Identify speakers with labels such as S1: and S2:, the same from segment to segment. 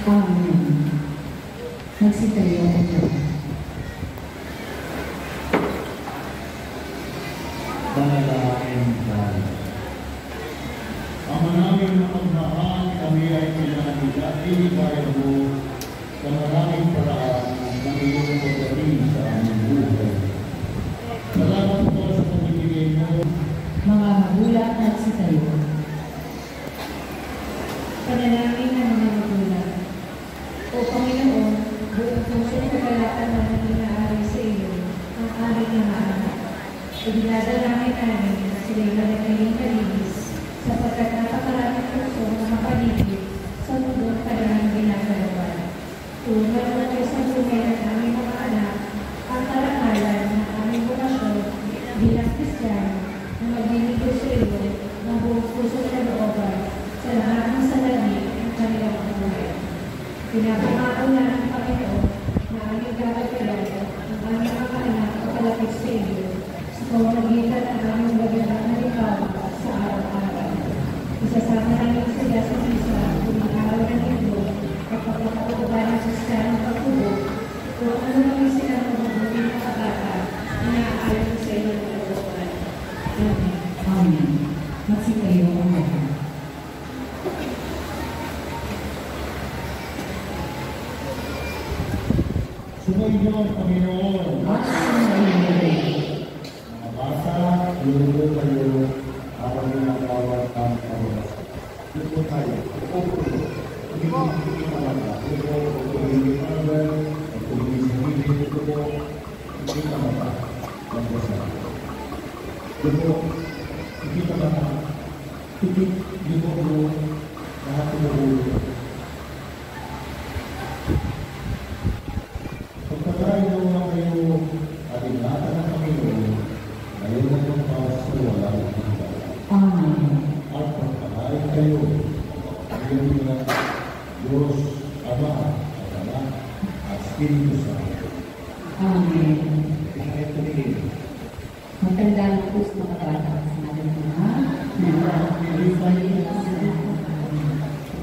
S1: Amen. Magsitayo ako.
S2: Dalalain tayo. Ama namin na pagmahal, kami ay pinanagigaya mo sa maraming paraan ng iyong pagdating sa aming buhay. Salamat po sa pagibigay mo.
S1: Mga magulang, nagsitayo.
S3: Panalangin ng mga magulang. O Panginoon, buong puso ng kagalakan na nangyayari sa iyo, ang aming mga anak. Ibinadalangin namin na sila'y managayang kalinis, sapagkat napakaraming puso na makaligid sa mundong kanilang ginagalawan. Tunay na Diyos ang sumera ng aming mga anak, ang karangalan ng aming bukasyon bilang Kristiyano na maglilingkod sa iyo ng buong puso na looban sa lahat ng salari ng kanilang buhay. Pinapangako na ng Panginoon na aming gagagalan ang aming mga anak kapalapit sa iyo sa pamamagitan ng aming magalang na ikaw sa araw-araw. Isasama namin sila sa misa kung araw ng linggo at pagkakauban ng Kristiyanong pagtulog kung ano namin sila mabubuti ng kabata na naaayon sa iyo ng kalooban. Amen.
S1: Amen. Magsitayo ako.
S2: Sumayin ang Panginoon. Mga bata, lulubo kayo habang ginagawa ang kawalas. Lupo tayo. Upo po. Hindi ko talaga. Lupo, hindi talaga. Hindi ko hindi talaga. Lupo, hindi talaga. Tipik, lupo mo. Lahat umuulo. Pagkakaroon mo na kayo at ingatan ng Panginoon, ngayon na yung pawas na wala ng hanggan.
S1: Amen.
S2: At pagkakaroon kayo, ngayon na Diyos, Ama, at Anak, at Espiritu Santo.
S1: Amen.
S2: Kahit tumingin.
S1: Matandaan po sa mga bata sa natin mga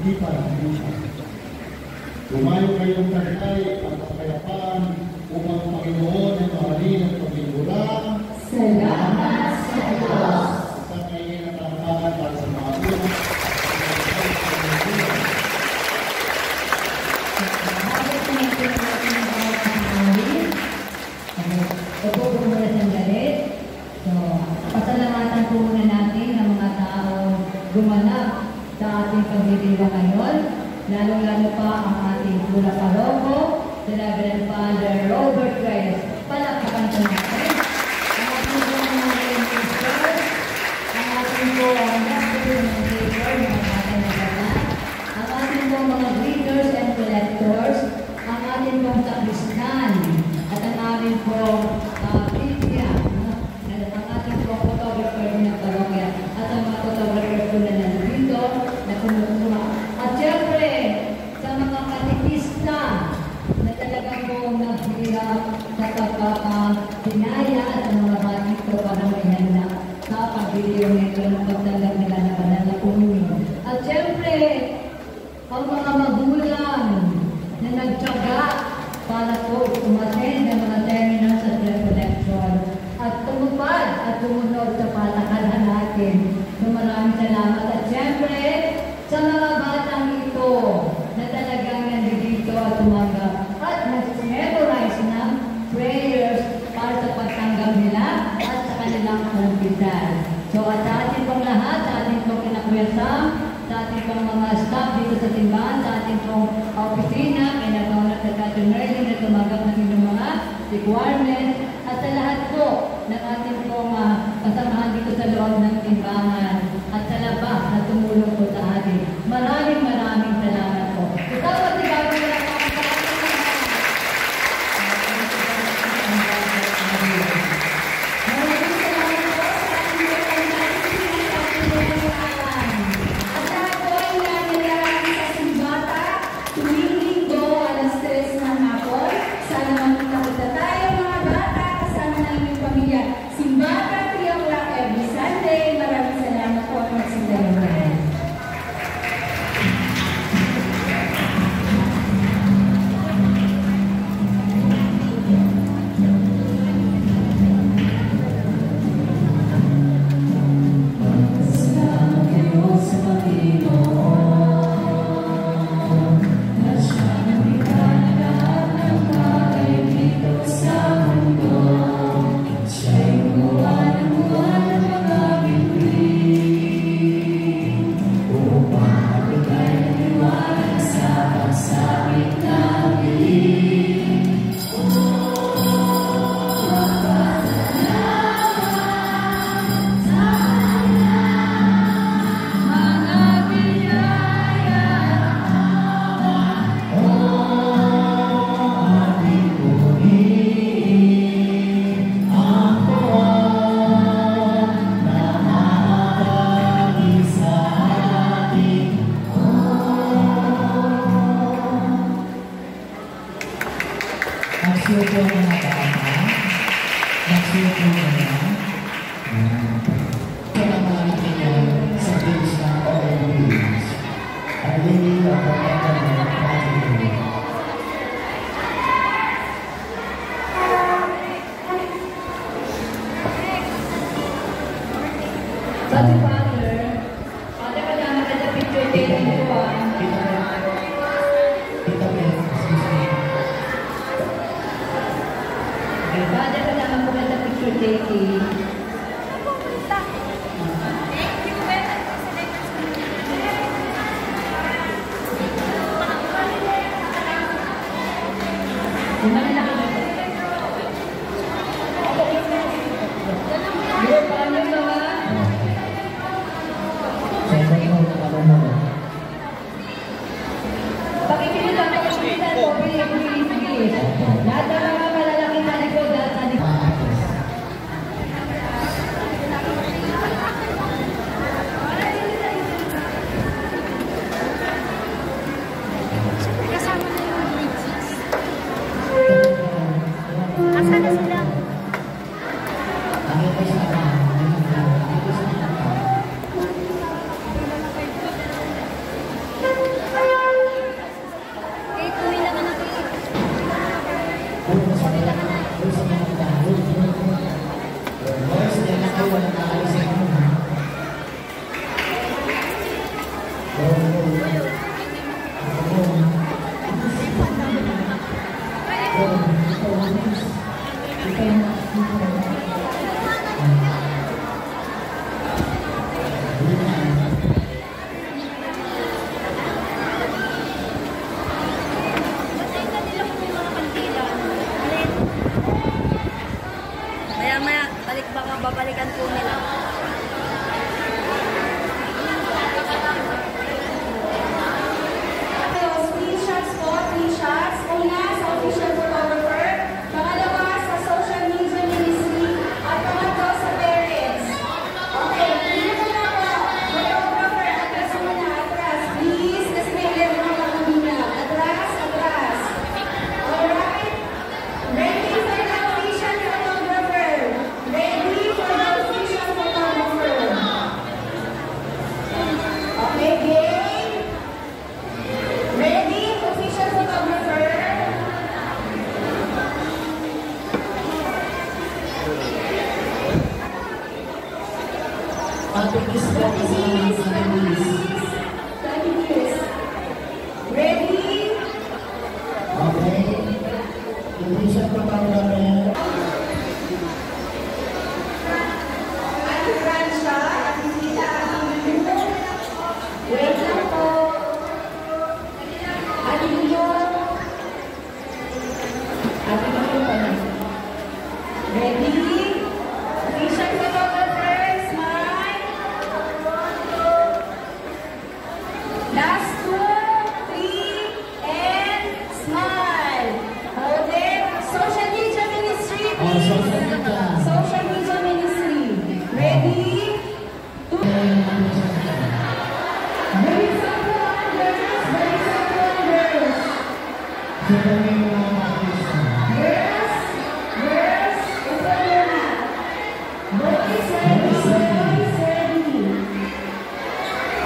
S2: Hindi pa, hindi siya. Lumayo kayong taglay at kapayapaan upang Panginoon ay mahalin at paglingkuran.
S1: Salamat sa Diyos.
S2: Sa kayo na tampakan para sa mga anak.
S1: Bakit na ito natin ang bawat pangawin? Ito po muna sandali. So, pasalamatan po muna natin ang mga taong gumanap sa ating pagdidila ngayon. Lalo-lalo pa ang ating pula paroko, the Reverend Father Robert Reyes. Palakpakan po natin. Ang ating po mga ministers, ang ating po ang nastipunator, mga batang na bata, ang ating po mga greeters and collectors, ang ating pong sakristan, at ang ating po Biblia, ang ating po photographer ng parokya, at ang mga photographer po na nandito, na kumukuha. At syempre, sa mga katikista na talagang po naghihirap sa pagkakatinaya at ang mga batik po para may handa sa pag-video nito ng pagtanggap nila na banal na komunyo. At syempre, ang mga magulang na nagtyaga para po umattend ng mga terminals at recollection at tumupad at tumunod sa patakaran natin. So maraming salamat. At syempre, sa mga batang ito na talagang nandito at tumanggap at memorize ng prayers para sa pagtanggap nila at sa kanilang kumpitan. So at sa ating pong lahat, sa ating pong kinakwesam, sa ating pong mga staff dito sa timbahan, sa ating pong opisina, kinagawa na sa Catherine Merlin na tumanggap ng inyong mga requirements at sa lahat po ng ating pong kasamahan dito sa loob ng timbahan at sa labas na tumulong po sa atin. Maraming salamat po. Ito po si Gabby na
S3: Simbata, 3 o'clock every Sunday. Maraming salamat.
S4: Nagsuko na na ba? Nagsuko na na? Kaya mga natin sa page ng OMBs. Alini ang pagkakal ng pagkakal.
S1: Sabi Father, Father ka na maganda picture taking ko ah.
S4: Tita Beth, excuse me.
S1: Father ka na maganda picture taking. Lahat ng mga malalaki sa likod at sa likod.
S5: Kasama na yung bridges. Asa na sila? Eh, tumila ka na kayo. Ba't nila kung may mga kandila? Alin? Maya-maya, babalikan po nila.
S3: Screenshots po, 3 shots. Una sa official photographer, pangalawa sa social media ministry, at pangatlo sa parents. Okay, dito na po. Photographer, atras muna, atras. Please, kasi may level ng mga kabina. Atras, atras. Alright? Ready for the official photographer. Ready for the official photographer. Okay, game. Ready, official photographer.
S4: Pag-tigis po kasi ng pag-tigis.
S3: Ready?
S4: Okay. Hindi siya pagkakalaman.
S3: Ate Francia, Ate Tita, Ate Lulu. Wait lang po. Ate Lulu. Ate Lulu pa na. Ready? Official photographer, smile. Last 2, 3, and smile. Hold it. Social media ministry, please.
S4: social media.
S3: Social media ministry. Ready? Very simple wonders. Very simple wonders.
S4: So, kami yung mga artista.
S3: Girls, girls, ito muna. Boys ready, boys ready.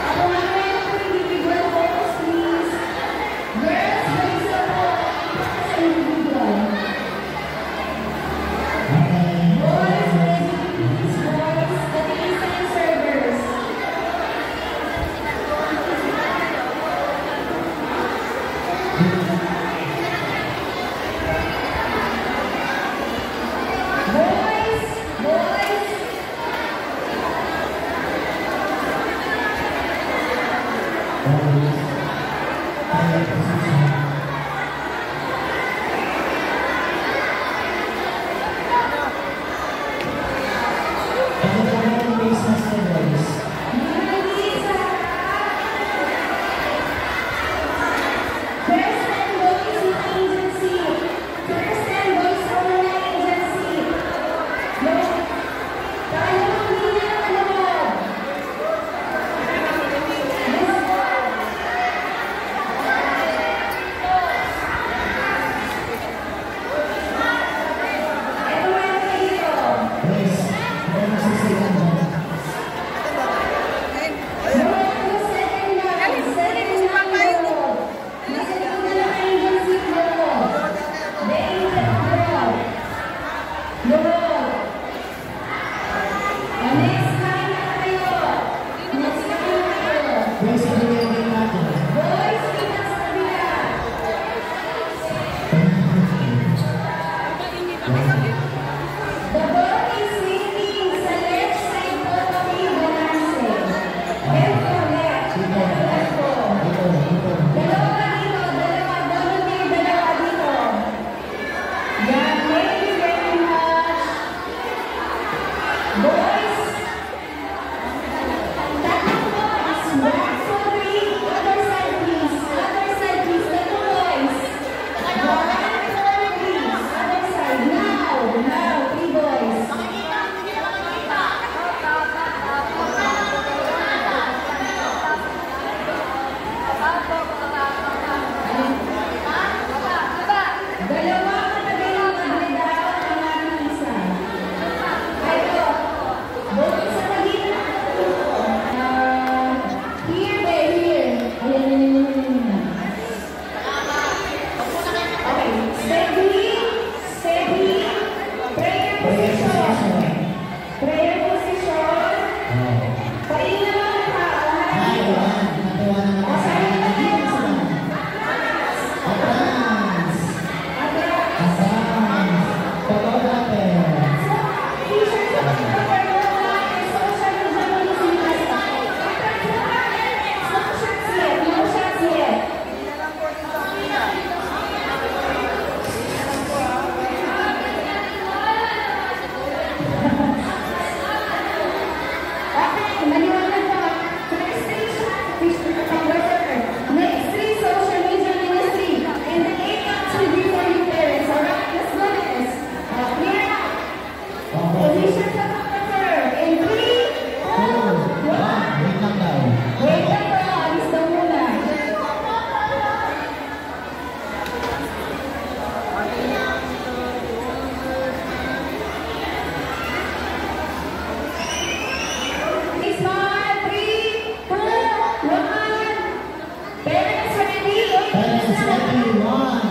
S3: Ako naman po individual photos, please. Girls, very simple. Sa individual. Boys ready, please, boys. Katingin sa yung servers. Boys, boys.
S4: Boys, sabihin din natin.
S3: Boys, kita sa kabila. The ball is swinging sa left side po kami balance. Left po, left. Left po. Dalawa dito, dalawa. Double team, dalawa dito. Yeah, thank you very much. Boys, tatlong boys. One, two, three. Other side, please. Other side, please. Tatlong boys. One, two, please. Other side. Now, three boys. Dalawa katabi ng mag-down ang ating isa. Ito. Both sa pagitan. Here, babe, here. Ayan. Okay. Steady. Steady. Prayer position. Prayer position. Paingin naman ang tao.
S4: Ay, one. Natuwa naman
S3: O,
S4: sa
S3: sabi na tayo.
S4: Advance.
S3: Atras.
S4: Advance. Pagod natin.
S3: T-shirt sa pagkakapar mo lang. Social media mo yung sinas. Atras naman. No shots yet. No shots yet. Okay, maliwanag po. Next three Next three social media ministry. And the 8 months will be for you parents. Alright, let's do this. Clear out. Position sa pagkakapar. In 3, 2, 1.
S4: Wait lang daw.
S3: Wait lang po. Alis daw muna. Smile, 3, 2, 1. Parents ready? 8
S4: Parents
S3: minutes na.
S4: ready. 1,